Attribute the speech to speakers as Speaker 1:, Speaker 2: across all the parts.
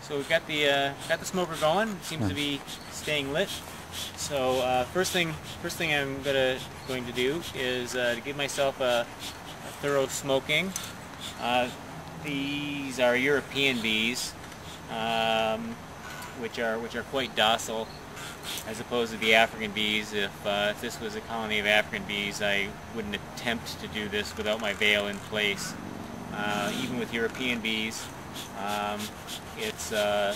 Speaker 1: So we've got the smoker going. It seems to be staying lit. So first thing I'm going to do is to give myself a thorough smoking. These are European bees, which are quite docile, as opposed to the African bees. If this was a colony of African bees, I wouldn't attempt to do this without my veil in place. Even with European bees, it's a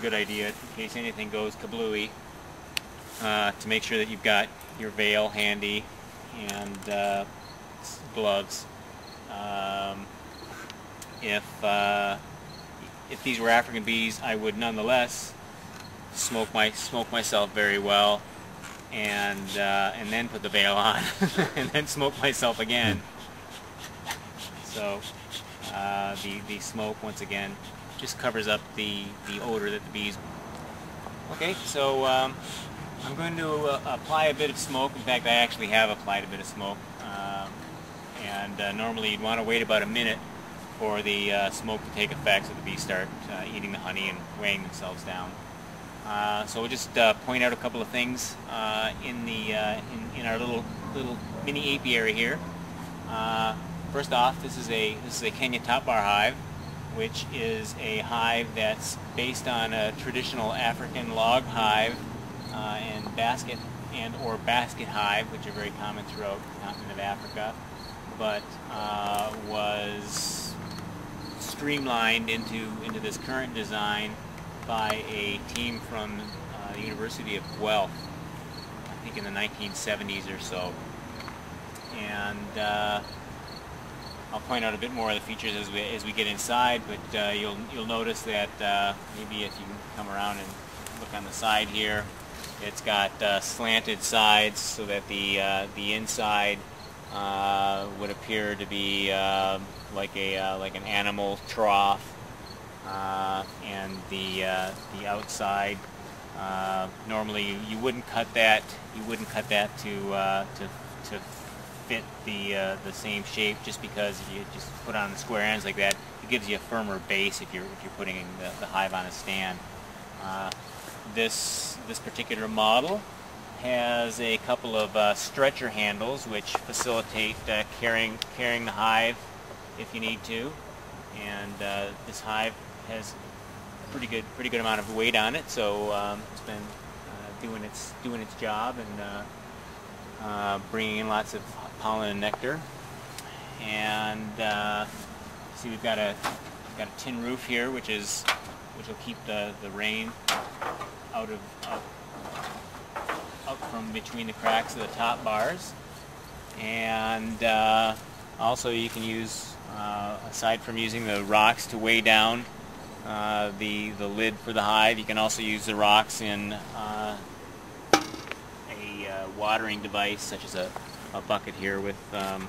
Speaker 1: good idea in case anything goes kablooey, to make sure that you've got your veil handy and gloves. If these were African bees, I would nonetheless smoke myself very well, and then put the veil on, and then smoke myself again. So the smoke, once again, just covers up the odor that the bees. Okay, so I'm going to apply a bit of smoke. In fact, I actually have applied a bit of smoke, and normally you'd want to wait about a minute for the smoke to take effect, so the bees start eating the honey and weighing themselves down. So we'll just point out a couple of things in our little mini apiary here. First off, this is a Kenya Top Bar Hive, which is a hive that's based on a traditional African log hive and basket hive, which are very common throughout the continent of Africa, but was streamlined into this current design by a team from the University of Guelph, I think in the 1970s or so. And I'll point out a bit more of the features as we get inside, but you'll notice that maybe if you can come around and look on the side here, it's got slanted sides so that the inside would appear to be like an animal trough, and the outside, normally you wouldn't cut that to fit the same shape, just because if you just put on the square ends like that, it gives you a firmer base if you're putting the hive on a stand. This particular model has a couple of stretcher handles which facilitate carrying the hive if you need to, and this hive has a pretty good amount of weight on it, so it's been doing its job and bringing in lots of pollen and nectar. And see, we've got a tin roof here, which will keep the rain out from between the cracks of the top bars. And also you can use, aside from using the rocks to weigh down the lid for the hive, you can also use the rocks in a watering device, such as a bucket here with a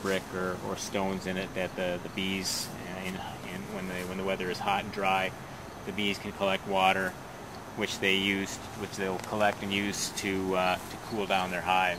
Speaker 1: brick or stones in it, that the bees, when the weather is hot and dry, the bees can collect water, which they'll collect and use to cool down their hive.